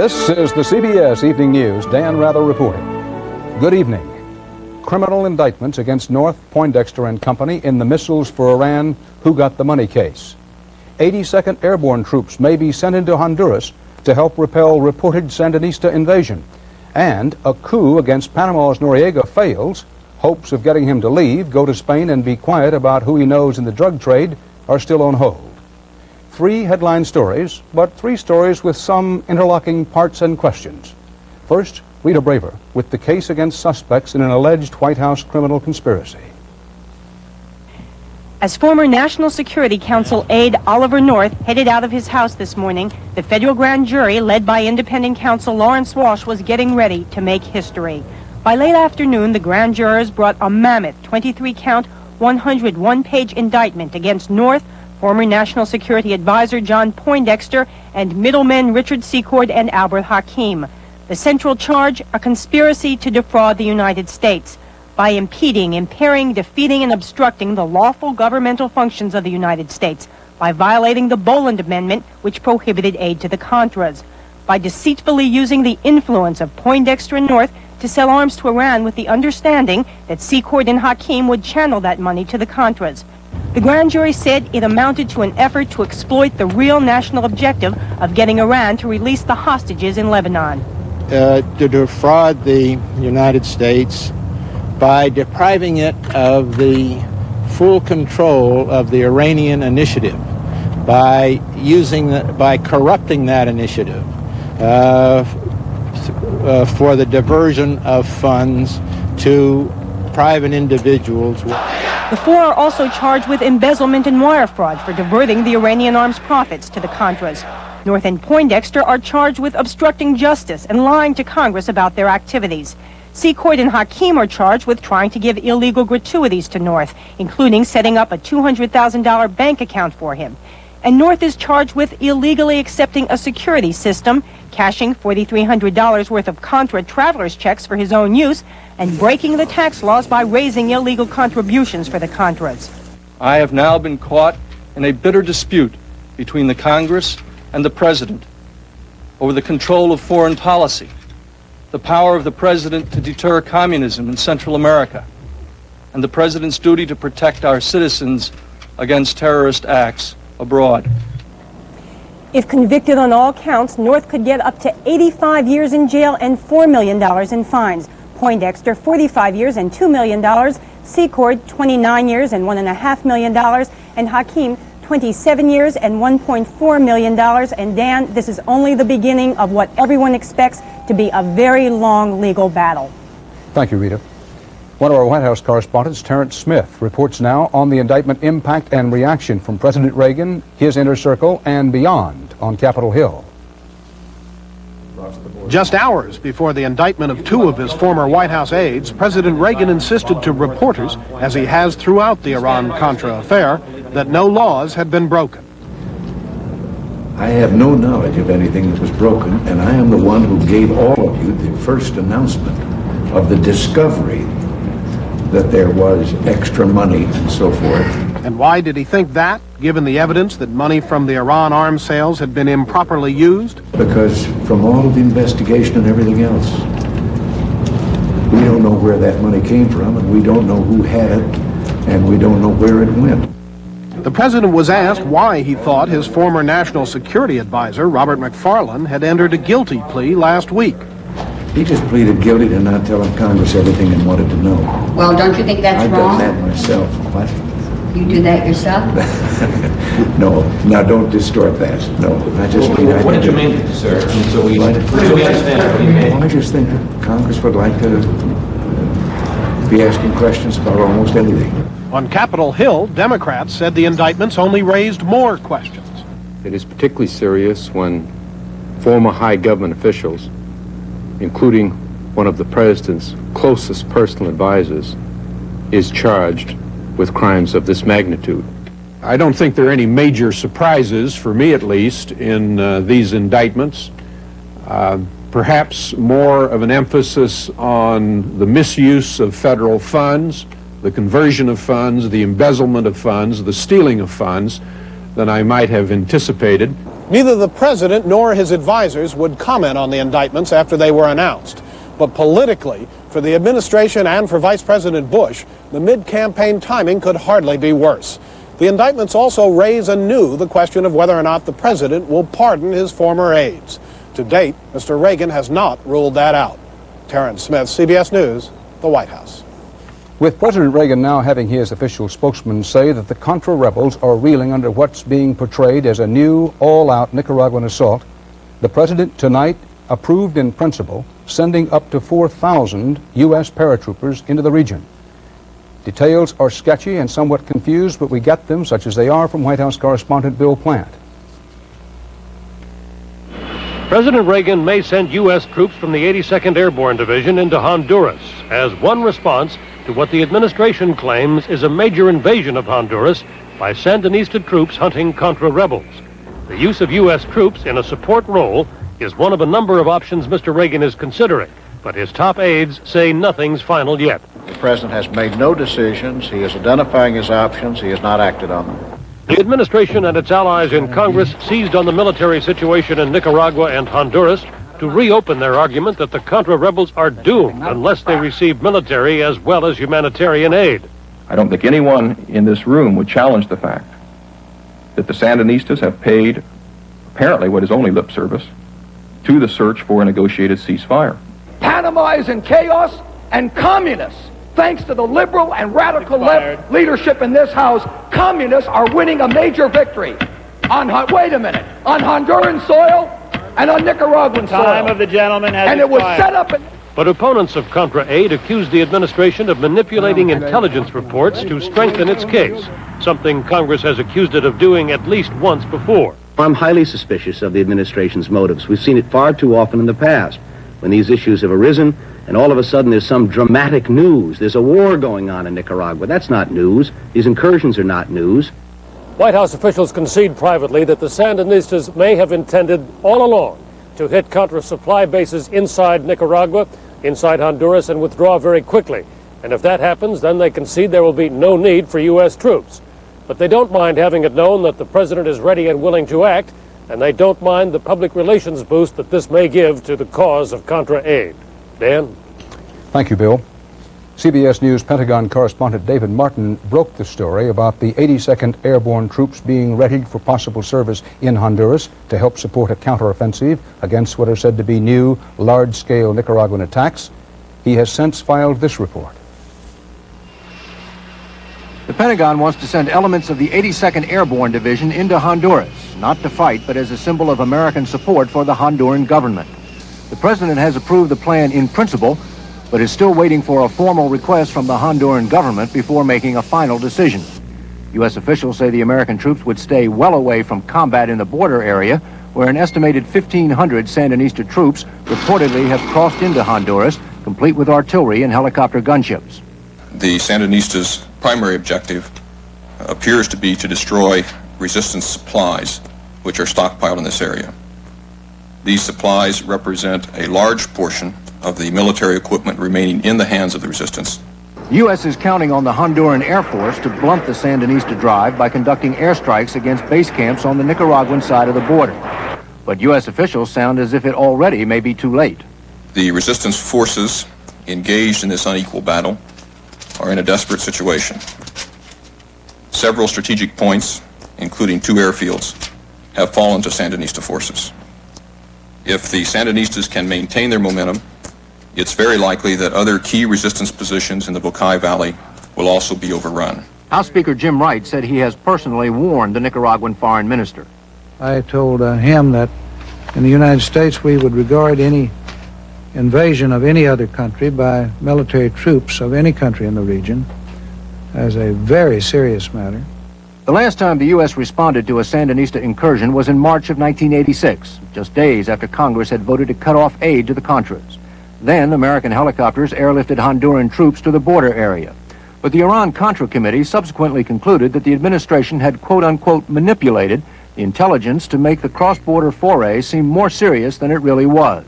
This is the CBS Evening News. Dan Rather reporting. Good evening. Criminal indictments against North Poindexter and Company in the Missiles for Iran Who Got the Money case. 82nd Airborne troops may be sent into Honduras to help repel reported Sandinista invasion. And a coup against Panama's Noriega fails. Hopes of getting him to leave, go to Spain, and be quiet about who he knows in the drug trade are still on hold. 3 headline stories, but 3 stories with some interlocking parts and questions. First, Rita Braver with the case against suspects in an alleged White House criminal conspiracy. As former National Security Council aide Oliver North headed out of his house this morning, the federal grand jury, led by independent counsel Lawrence Walsh, was getting ready to make history. By late afternoon, the grand jurors brought a mammoth 23-count, 101-page indictment against North, former National Security Advisor John Poindexter, and middlemen Richard Secord and Albert Hakim. The central charge, a conspiracy to defraud the United States by impeding, impairing, defeating, and obstructing the lawful governmental functions of the United States, by violating the Boland Amendment, which prohibited aid to the Contras, by deceitfully using the influence of Poindexter and North to sell arms to Iran with the understanding that Secord and Hakim would channel that money to the Contras. The grand jury said it amounted to an effort to exploit the real national objective of getting Iran to release the hostages in Lebanon. To defraud the United States by depriving it of the full control of the Iranian initiative, by corrupting that initiative for the diversion of funds to private individuals. The 4 are also charged with embezzlement and wire fraud for diverting the Iranian arms profits to the Contras. North and Poindexter are charged with obstructing justice and lying to Congress about their activities. Secord and Hakim are charged with trying to give illegal gratuities to North, including setting up a $200,000 bank account for him. And North is charged with illegally accepting a security system, cashing $4,300 worth of Contra traveler's checks for his own use, and breaking the tax laws by raising illegal contributions for the Contras. I have now been caught in a bitter dispute between the Congress and the President over the control of foreign policy, the power of the President to deter communism in Central America, and the President's duty to protect our citizens against terrorist acts abroad. If convicted on all counts, North could get up to 85 years in jail and $4 million in fines. Poindexter, 45 years and $2 million. Secord, 29 years and $1.5 million. And Hakim, 27 years and $1.4 million. And Dan, this is only the beginning of what everyone expects to be a very long legal battle. Thank you, Rita. One of our White House correspondents, Terrence Smith, reports now on the indictment impact and reaction from President Reagan, his inner circle, and beyond on Capitol Hill. Just hours before the indictment of 2 of his former White House aides, President Reagan insisted to reporters, as he has throughout the Iran-Contra affair, that no laws had been broken. I have no knowledge of anything that was broken, and I am the one who gave all of you the first announcement of the discovery that there was extra money and so forth. And why did he think that, given the evidence that money from the Iran arms sales had been improperly used? Because from all of the investigation and everything else, we don't know where that money came from, and we don't know who had it, and we don't know where it went. The president was asked why he thought his former national security advisor, Robert McFarlane, had entered a guilty plea last week. He just pleaded guilty to not telling Congress everything and wanted to know. Well, don't you think that's I've wrong? done that myself. What? You do that yourself? No. Now, don't distort that. No. I just mean... What did you mean, sir? So we understand what you mean. Well, I just think that Congress would like to be asking questions about almost anything. On Capitol Hill, Democrats said the indictments only raised more questions. It is particularly serious when former high government officials, including one of the president's closest personal advisors, is charged with crimes of this magnitude. I don't think there are any major surprises, for me at least, in these indictments. Perhaps more of an emphasis on the misuse of federal funds, the conversion of funds, the embezzlement of funds, the stealing of funds than I might have anticipated. Neither the president nor his advisors would comment on the indictments after they were announced. But politically, for the administration and for Vice President Bush, the mid-campaign timing could hardly be worse. The indictments also raise anew the question of whether or not the president will pardon his former aides. To date, Mr. Reagan has not ruled that out. Terrence Smith, CBS News, the White House. With President Reagan now having his official spokesman say that the Contra rebels are reeling under what's being portrayed as a new, all-out Nicaraguan assault, the president tonight approved in principle sending up to 4,000 U.S. paratroopers into the region. Details are sketchy and somewhat confused, but we get them, such as they are, from White House correspondent Bill Plant. President Reagan may send U.S. troops from the 82nd Airborne Division into Honduras as one response to what the administration claims is a major invasion of Honduras by Sandinista troops hunting Contra rebels. The use of U.S. troops in a support role is one of a number of options Mr. Reagan is considering, but his top aides say nothing's final yet. The president has made no decisions. He is identifying his options. He has not acted on them. The administration and its allies in Congress seized on the military situation in Nicaragua and Honduras to reopen their argument that the Contra rebels are doomed unless they receive military as well as humanitarian aid. I don't think anyone in this room would challenge the fact that the Sandinistas have paid apparently what is only lip service to the search for a negotiated ceasefire. Panama is in chaos, and communists, thanks to the liberal and radical left leadership in this House, communists are winning a major victory on, wait a minute, on Honduran soil and on Nicaraguan soil. Time of the gentleman has and it was set up in... But opponents of Contra aid accused the administration of manipulating intelligence reports to strengthen its case, something Congress has accused it of doing at least once before. I'm highly suspicious of the administration's motives. We've seen it far too often in the past, when these issues have arisen, and all of a sudden there's some dramatic news. There's a war going on in Nicaragua. That's not news. These incursions are not news. White House officials concede privately that the Sandinistas may have intended all along to hit Contra supply bases inside Nicaragua, inside Honduras, and withdraw very quickly. And if that happens, then they concede there will be no need for U.S. troops. But they don't mind having it known that the president is ready and willing to act, and they don't mind the public relations boost that this may give to the cause of Contra aid. Dan? Thank you, Bill. CBS News Pentagon correspondent David Martin broke the story about the 82nd Airborne troops being readied for possible service in Honduras to help support a counteroffensive against what are said to be new, large-scale Nicaraguan attacks. He has since filed this report. The Pentagon wants to send elements of the 82nd Airborne Division into Honduras, not to fight, but as a symbol of American support for the Honduran government. The president has approved the plan in principle, but is still waiting for a formal request from the Honduran government before making a final decision. U.S. officials say the American troops would stay well away from combat in the border area, where an estimated 1,500 Sandinista troops reportedly have crossed into Honduras, complete with artillery and helicopter gunships. The Sandinistas' primary objective appears to be to destroy resistance supplies, which are stockpiled in this area. These supplies represent a large portion of the military equipment remaining in the hands of the resistance. The U.S. is counting on the Honduran Air Force to blunt the Sandinista drive by conducting airstrikes against base camps on the Nicaraguan side of the border. But U.S. officials sound as if it already may be too late. The resistance forces engaged in this unequal battle are in a desperate situation. Several strategic points, including 2 airfields, have fallen to Sandinista forces. If the Sandinistas can maintain their momentum, it's very likely that other key resistance positions in the Bucay Valley will also be overrun. House Speaker Jim Wright said he has personally warned the Nicaraguan foreign minister. I told him that in the United States we would regard any invasion of any other country by military troops of any country in the region as a very serious matter. The last time the U.S. responded to a Sandinista incursion was in March of 1986, just days after Congress had voted to cut off aid to the Contras. Then, American helicopters airlifted Honduran troops to the border area. But the Iran-Contra Committee subsequently concluded that the administration had quote-unquote manipulated the intelligence to make the cross-border foray seem more serious than it really was.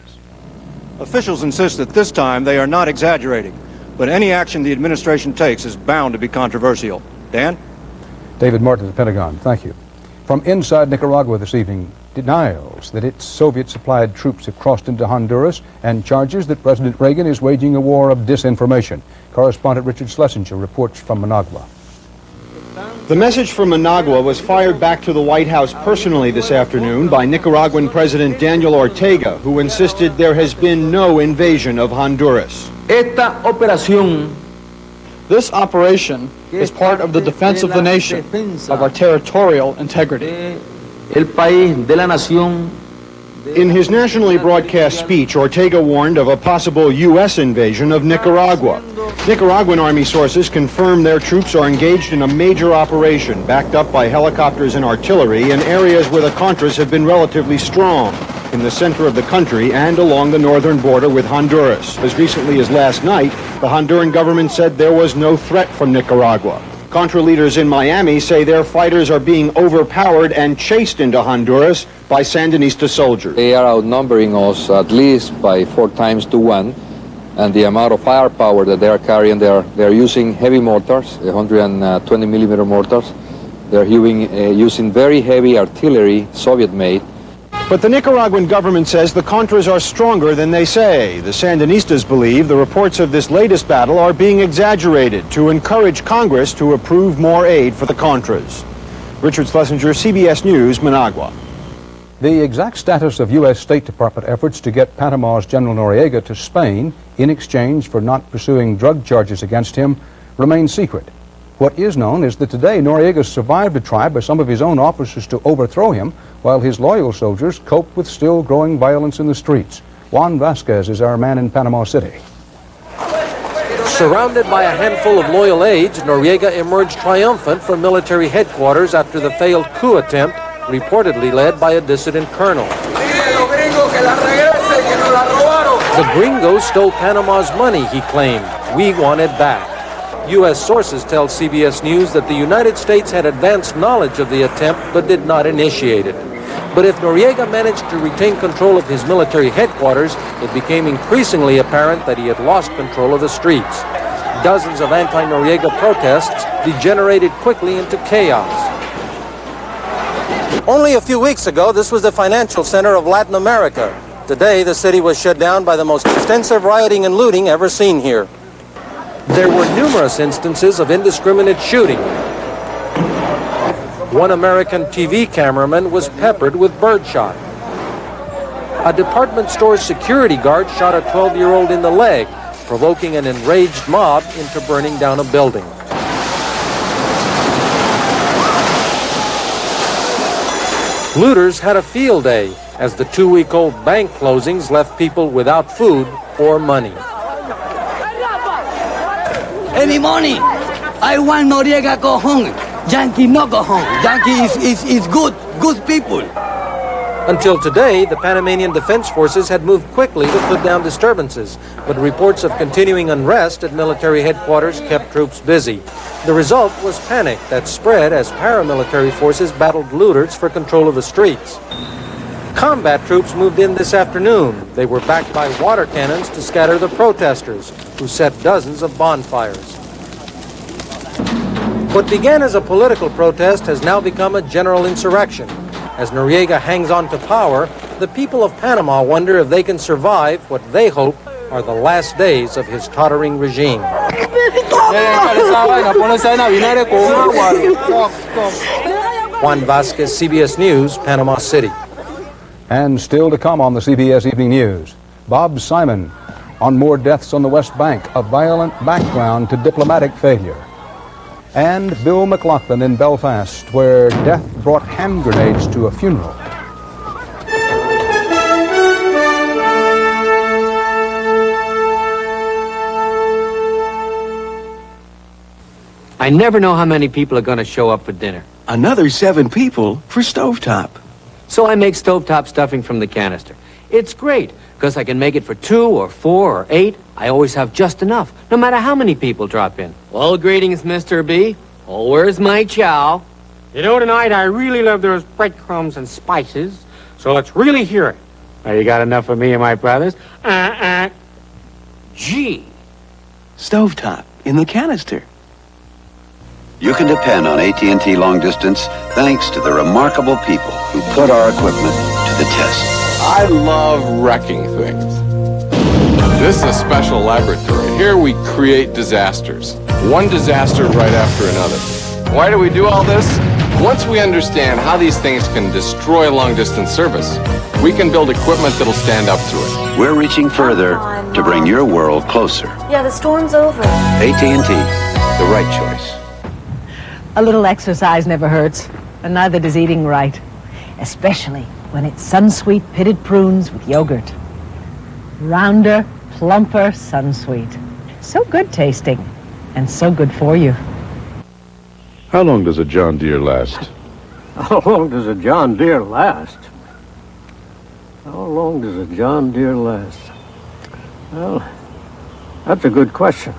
Officials insist that this time they are not exaggerating, but any action the administration takes is bound to be controversial. Dan? David Martin of the Pentagon, thank you. From inside Nicaragua this evening, denials that its Soviet-supplied troops have crossed into Honduras and charges that President Reagan is waging a war of disinformation. Correspondent Richard Schlesinger reports from Managua. The message from Managua was fired back to the White House personally this afternoon by Nicaraguan President Daniel Ortega, who insisted there has been no invasion of Honduras. This operation is part of the defense of the nation, of our territorial integrity. In his nationally broadcast speech, Ortega warned of a possible U.S. invasion of Nicaragua. Nicaraguan army sources confirm their troops are engaged in a major operation backed up by helicopters and artillery in areas where the Contras have been relatively strong, in the center of the country and along the northern border with Honduras. As recently as last night, the Honduran government said there was no threat from Nicaragua. Contra leaders in Miami say their fighters are being overpowered and chased into Honduras by Sandinista soldiers. They are outnumbering us at least by 4 times to 1, and the amount of firepower that they are carrying, they are using heavy mortars, 120 millimeter mortars. They're using very heavy artillery, Soviet-made. But the Nicaraguan government says the Contras are stronger than they say. The Sandinistas believe the reports of this latest battle are being exaggerated to encourage Congress to approve more aid for the Contras. Richard Schlesinger, CBS News, Managua. The exact status of U.S. State Department efforts to get Panama's General Noriega to Spain in exchange for not pursuing drug charges against him remains secret. What is known is that today Noriega survived a try by some of his own officers to overthrow him, while his loyal soldiers cope with still growing violence in the streets. Juan Vasquez is our man in Panama City. Surrounded by a handful of loyal aides, Noriega emerged triumphant from military headquarters after the failed coup attempt, reportedly led by a dissident colonel. The gringos stole Panama's money, he claimed. We want it back. U.S. sources tell CBS News that the United States had advanced knowledge of the attempt but did not initiate it. But if Noriega managed to retain control of his military headquarters, it became increasingly apparent that he had lost control of the streets. Dozens of anti-Noriega protests degenerated quickly into chaos. Only a few weeks ago, this was the financial center of Latin America. Today, the city was shut down by the most extensive rioting and looting ever seen here. There were numerous instances of indiscriminate shooting. One American TV cameraman was peppered with birdshot. A department store security guard shot a 12-year-old in the leg, provoking an enraged mob into burning down a building. Looters had a field day as the 2-week-old bank closings left people without food or money. Any money. I want Noriega go home. Yankee no go home. Yankee is good people. Until today, the Panamanian Defense Forces had moved quickly to put down disturbances, but reports of continuing unrest at military headquarters kept troops busy. The result was panic that spread as paramilitary forces battled looters for control of the streets. Combat troops moved in this afternoon. They were backed by water cannons to scatter the protesters, who set dozens of bonfires. What began as a political protest has now become a general insurrection. As Noriega hangs on to power, the people of Panama wonder if they can survive what they hope are the last days of his tottering regime. Juan Vasquez, CBS News, Panama City. And still to come on the CBS Evening News, Bob Simon on more deaths on the West Bank, a violent background to diplomatic failure. And Bill McLaughlin in Belfast, where death brought hand grenades to a funeral. I never know how many people are going to show up for dinner. Another 7 people for stovetop. So I make stovetop stuffing from the canister. It's great, because I can make it for 2 or 4 or 8. I always have just enough, no matter how many people drop in. Well, greetings, Mr. B. Oh, where's my chow? You know, tonight I really love those breadcrumbs and spices, so let's really hear it. Now, you got enough for me and my brothers? Gee. Stovetop in the canister. You can depend on AT&T Long Distance thanks to the remarkable people and put our equipment to the test. I love wrecking things. This is a special laboratory. Here we create disasters. One disaster right after another. Why do we do all this? Once we understand how these things can destroy long-distance service, we can build equipment that'll stand up to it. We're reaching further to bring your world closer. Yeah, the storm's over. AT&T, the right choice. A little exercise never hurts, and neither does eating right, especially when it's Sunsweet pitted prunes with yogurt. Rounder, plumper Sunsweet. So good tasting, and so good for you. How long does a John Deere last? How long does a John Deere last? How long does a John Deere last? Well, that's a good question.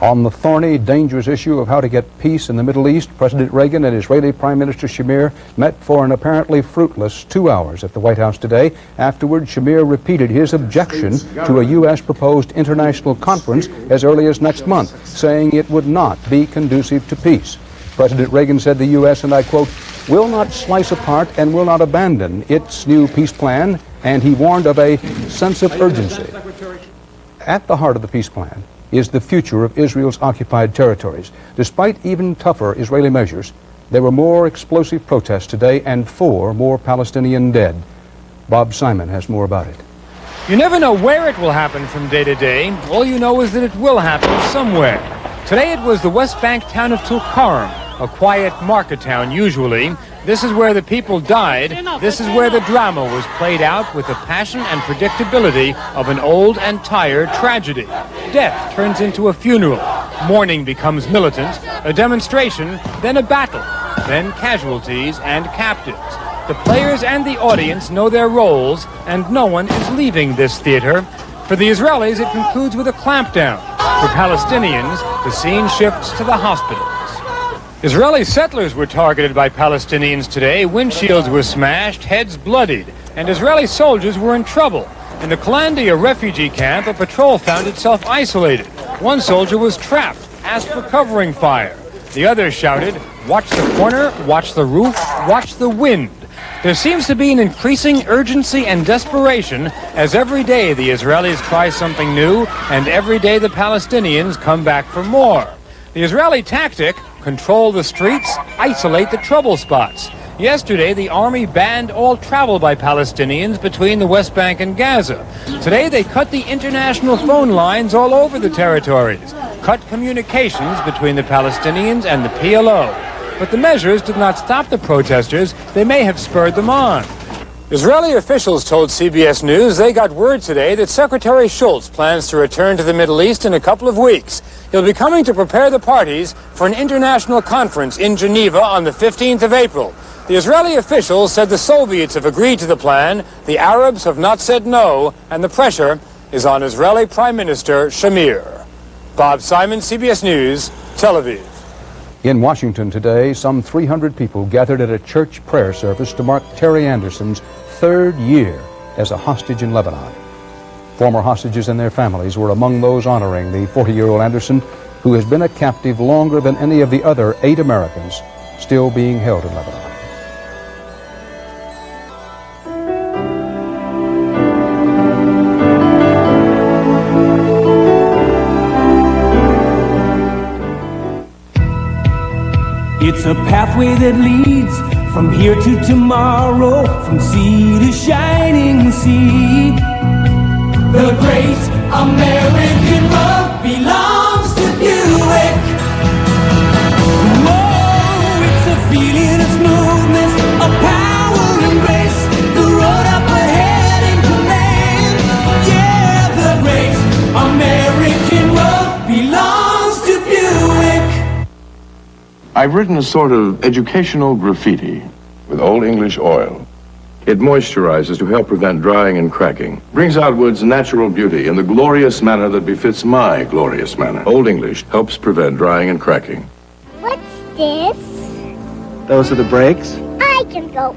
On the thorny, dangerous issue of how to get peace in the Middle East, President Reagan and Israeli Prime Minister Shamir met for an apparently fruitless 2 hours at the White House today. Afterward, Shamir repeated his objection to a U.S. proposed international conference as early as next month, saying it would not be conducive to peace. President Reagan said the U.S., and I quote, will not slice apart and will not abandon its new peace plan, and he warned of a sense of urgency. At the heart of the peace plan is the future of Israel's occupied territories. Despite even tougher Israeli measures, there were more explosive protests today and 4 more Palestinian dead. Bob Simon has more about it. You never know where it will happen from day to day. All you know is that it will happen somewhere. Today it was the West Bank town of Tulkarm, a quiet market town usually. This is where the people died. This is where the drama was played out with the passion and predictability of an old and tired tragedy. Death turns into a funeral. Mourning becomes militant, a demonstration, then a battle, then casualties and captives. The players and the audience know their roles, and no one is leaving this theater. For the Israelis, it concludes with a clampdown. For Palestinians, the scene shifts to the hospitals. Israeli settlers were targeted by Palestinians today. Windshields were smashed, heads bloodied, and Israeli soldiers were in trouble. In the Kalandia refugee camp, a patrol found itself isolated. One soldier was trapped, asked for covering fire. The other shouted, "Watch the corner, watch the roof, watch the wind." There seems to be an increasing urgency and desperation as every day the Israelis try something new and every day the Palestinians come back for more. The Israeli tactic: control the streets, isolate the trouble spots. Yesterday, the army banned all travel by Palestinians between the West Bank and Gaza. Today, they cut the international phone lines all over the territories, cut communications between the Palestinians and the PLO. But the measures did not stop the protesters. They may have spurred them on. Israeli officials told CBS News they got word today that Secretary Schultz plans to return to the Middle East in a couple of weeks. He'll be coming to prepare the parties for an international conference in Geneva on the 15th of April. The Israeli officials said the Soviets have agreed to the plan, the Arabs have not said no, and the pressure is on Israeli Prime Minister Shamir. Bob Simon, CBS News, Tel Aviv. In Washington today, some 300 people gathered at a church prayer service to mark Terry Anderson's 3rd year as a hostage in Lebanon. Former hostages and their families were among those honoring the 40-year-old Anderson, who has been a captive longer than any of the other 8 Americans still being held in Lebanon. It's a pathway that leads from here to tomorrow, from sea to shining sea. The great American road belongs to Buick. Whoa, it's a feeling of smoothness, a power and grace. The road up ahead in command. Yeah, the great American road belongs to Buick. I've written a sort of educational graffiti with Old English oil. It moisturizes to help prevent drying and cracking. Brings out wood's natural beauty in the glorious manner that befits my glorious manner. Old English helps prevent drying and cracking. What's this? Those are the brakes? I can go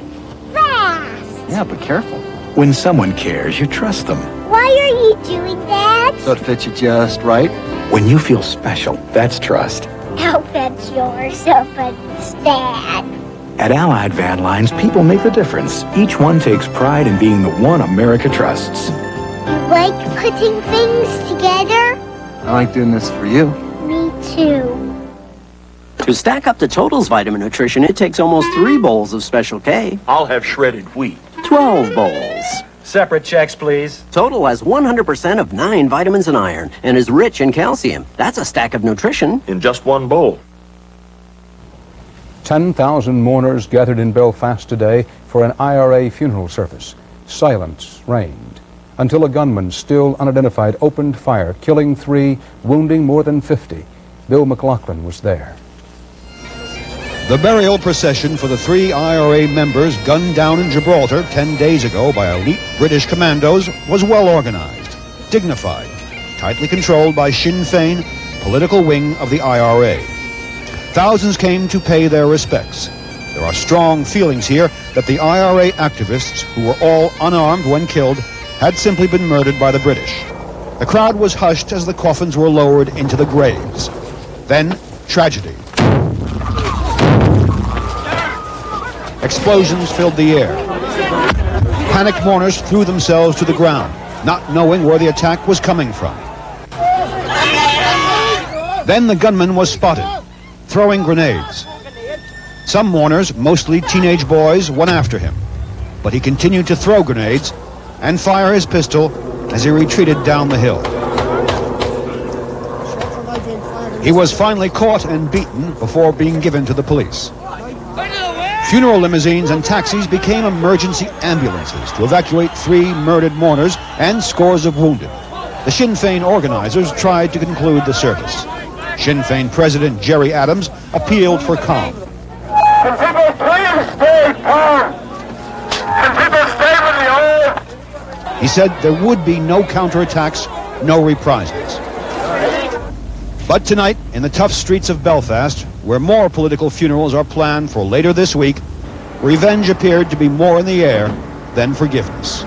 fast. Yeah, but careful. When someone cares, you trust them. Why are you doing that? So it fits you just right. When you feel special, that's trust. I'll bet you're so understand. At Allied Van Lines, people make the difference. Each one takes pride in being the one America trusts. You like putting things together? I like doing this for you. Me too. To stack up the Total's vitamin nutrition, it takes almost 3 bowls of Special K. I'll have shredded wheat. 12 bowls. Separate checks, please. Total has 100% of 9 vitamins and iron and is rich in calcium. That's a stack of nutrition. In just one bowl. 10,000 mourners gathered in Belfast today for an IRA funeral service. Silence reigned until a gunman, still unidentified, opened fire, killing 3, wounding more than 50. Bill McLaughlin was there. The burial procession for the 3 IRA members gunned down in Gibraltar 10 days ago by elite British commandos was well organized, dignified, tightly controlled by Sinn Féin, political wing of the IRA. Thousands came to pay their respects. There are strong feelings here that the IRA activists, who were all unarmed when killed, had simply been murdered by the British. The crowd was hushed as the coffins were lowered into the graves. Then, tragedy. Explosions filled the air. Panicked mourners threw themselves to the ground, not knowing where the attack was coming from. Then the gunman was spotted, throwing grenades. Some mourners, mostly teenage boys, went after him, but he continued to throw grenades and fire his pistol as he retreated down the hill. He was finally caught and beaten before being given to the police. Funeral limousines and taxis became emergency ambulances to evacuate 3 murdered mourners and scores of wounded. The Sinn Féin organizers tried to conclude the service. Sinn Féin President Jerry Adams appealed for calm. Can people please stay calm? Can people stay with the old? He said there would be no counterattacks, no reprisals. But tonight, in the tough streets of Belfast, where more political funerals are planned for later this week, revenge appeared to be more in the air than forgiveness.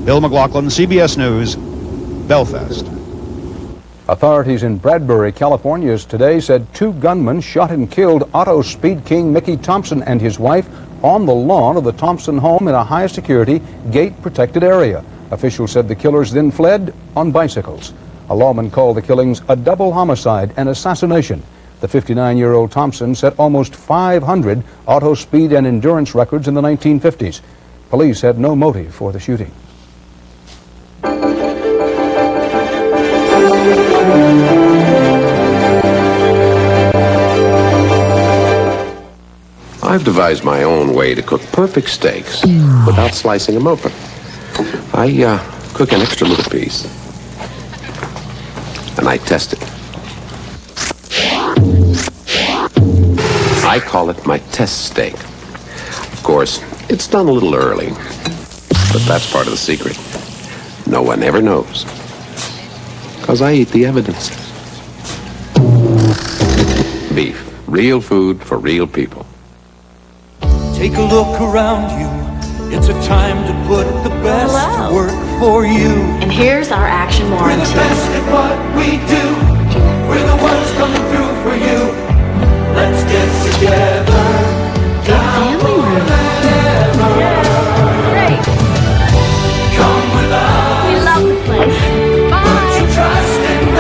Bill McLaughlin, CBS News, Belfast. Authorities in Bradbury, California today said 2 gunmen shot and killed auto speed king Mickey Thompson and his wife on the lawn of the Thompson home in a high-security, gate-protected area. Officials said the killers then fled on bicycles. A lawman called the killings a double homicide and assassination. The 59-year-old Thompson set almost 500 auto speed and endurance records in the 1950s. Police had no motive for the shooting. I've devised my own way to cook perfect steaks without slicing them open. I cook an extra little piece, and I test it. I call it my test steak. Of course, it's done a little early, but that's part of the secret. No one ever knows, because I eat the evidence. Beef, real food for real people. Take a look around you. It's a time to put the best to work for you. And here's our action warranty. We're the best at what we do. We're the ones coming through for you. Let's get together. Down forever. Great. Come with us. We love the place. Put your trust in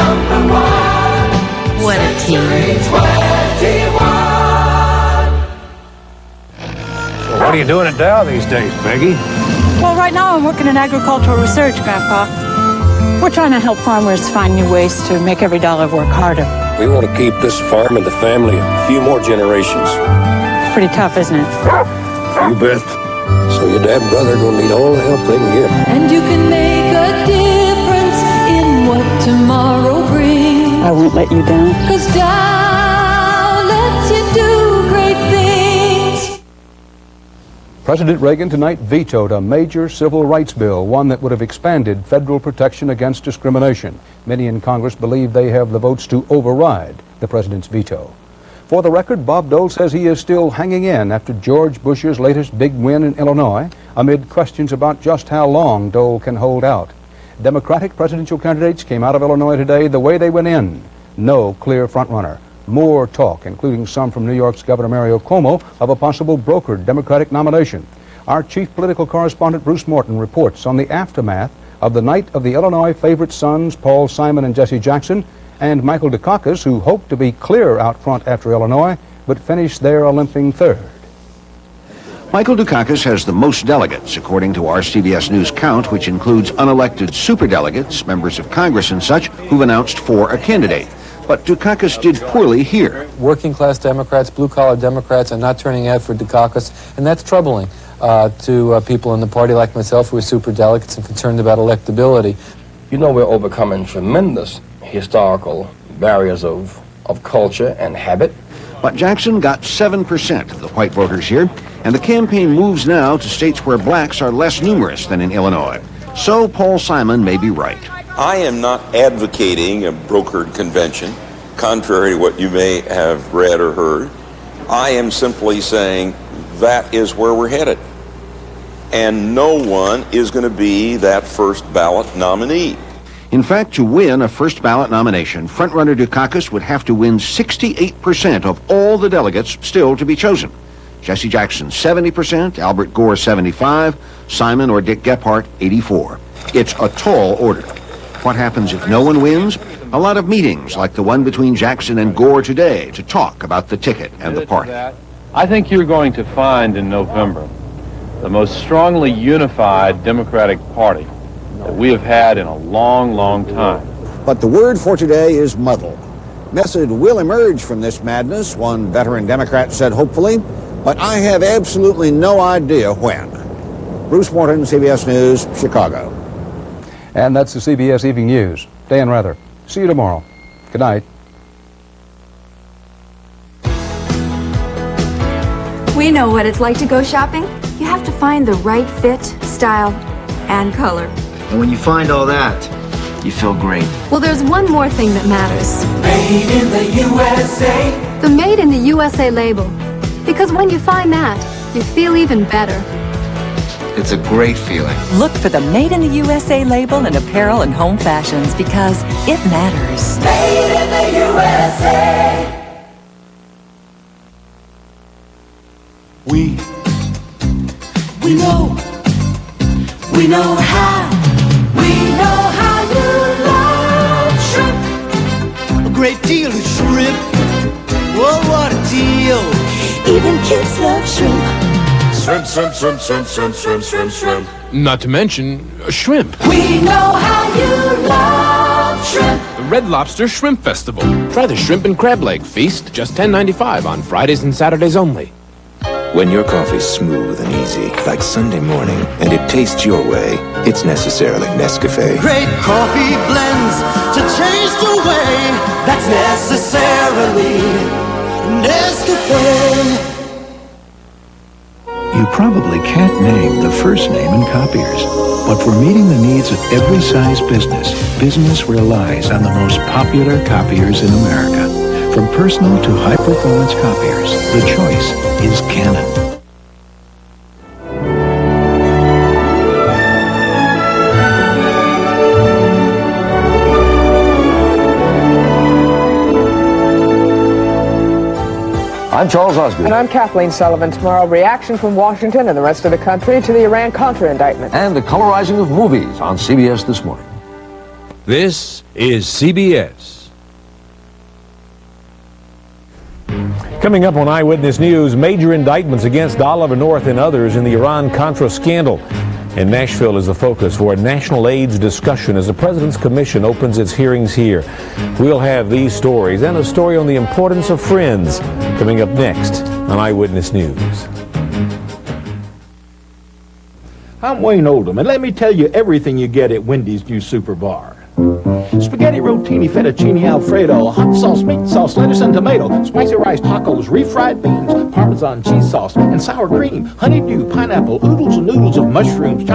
#1. What a team. 21. What are you doing at Dow these days, Peggy? Well, right now I'm working in agricultural research, Grandpa. We're trying to help farmers find new ways to make every dollar work harder. We want to keep this farm in the family a few more generations. It's pretty tough, isn't it? You bet. So your dad and brother are going to need all the help they can get. And you can make a difference in what tomorrow brings. I won't let you down. 'Cause Dow lets you do great things. President Reagan tonight vetoed a major civil rights bill, one that would have expanded federal protection against discrimination. Many in Congress believe they have the votes to override the president's veto. For the record, Bob Dole says he is still hanging in after George Bush's latest big win in Illinois, amid questions about just how long Dole can hold out. Democratic presidential candidates came out of Illinois today the way they went in. No clear frontrunner. More talk, including some from New York's Governor Mario Cuomo, of a possible brokered Democratic nomination. Our chief political correspondent, Bruce Morton, reports on the aftermath of the night of the Illinois favorite sons, Paul Simon and Jesse Jackson, and Michael Dukakis, who hoped to be clear out front after Illinois, but finished there a limping third. Michael Dukakis has the most delegates, according to our CBS News count, which includes unelected superdelegates, members of Congress and such, who've announced for a candidate. But Dukakis did poorly here. Working-class Democrats, blue-collar Democrats are not turning out for Dukakis, and that's troubling to people in the party like myself who are superdelegates and concerned about electability. You know, we're overcoming tremendous historical barriers of culture and habit. But Jackson got 7% of the white voters here, and the campaign moves now to states where blacks are less numerous than in Illinois. So Paul Simon may be right. I am not advocating a brokered convention, contrary to what you may have read or heard. I am simply saying that is where we're headed. And no one is going to be that first ballot nominee. In fact, to win a first ballot nomination, frontrunner Dukakis would have to win 68% of all the delegates still to be chosen. Jesse Jackson 70%, Albert Gore 75%, Simon or Dick Gephardt 84%. It's a tall order. What happens if no one wins? A lot of meetings like the one between Jackson and Gore today to talk about the ticket and the party. I think you're going to find in November the most strongly unified Democratic Party that we have had in a long, long time. But the word for today is muddle. Message will emerge from this madness, one veteran Democrat said hopefully, but I have absolutely no idea when. Bruce Morton, CBS News, Chicago. And that's the CBS Evening News. Dan Rather. See you tomorrow. Good night. We know what it's like to go shopping. You have to find the right fit, style, and color. And when you find all that, you feel great. Well, there's one more thing that matters. Made in the USA. The Made in the USA label. Because when you find that, you feel even better. It's a great feeling. Look for the Made in the USA label in apparel and home fashions because it matters. Made in the USA. We know how. We know how you love shrimp. A great deal of shrimp. Oh, what a deal. Even kids love shrimp. Shrimp, shrimp, shrimp, shrimp, shrimp, shrimp, shrimp, shrimp. Not to mention shrimp. We know how you love shrimp. The Red Lobster Shrimp Festival. Try the shrimp and crab leg feast, just $10.95 on Fridays and Saturdays only. When your coffee's smooth and easy, like Sunday morning, and it tastes your way, it's necessarily Nescafe. Great coffee blends to taste the way. That's necessarily Nescafe. You probably can't name the first name in copiers, but for meeting the needs of every size business relies on the most popular copiers in America. From personal to high-performance copiers, the choice is Canon. I'm Charles Osgood. And I'm Kathleen Sullivan. Tomorrow, reaction from Washington and the rest of the country to the Iran-Contra indictment. And the colorizing of movies on CBS This Morning. This is CBS. Coming up on Eyewitness News, major indictments against Oliver North and others in the Iran-Contra scandal. And Nashville is the focus for a national AIDS discussion as the President's Commission opens its hearings here. We'll have these stories and a story on the importance of friends coming up next on Eyewitness News. I'm Wayne Oldham, and let me tell you everything you get at Wendy's new Super Bar. Spaghetti rotini, fettuccine alfredo, hot sauce, meat sauce, lettuce and tomato, spicy rice tacos, refried beans, Parmesan cheese sauce, and sour cream, honeydew, pineapple, oodles and noodles of mushrooms,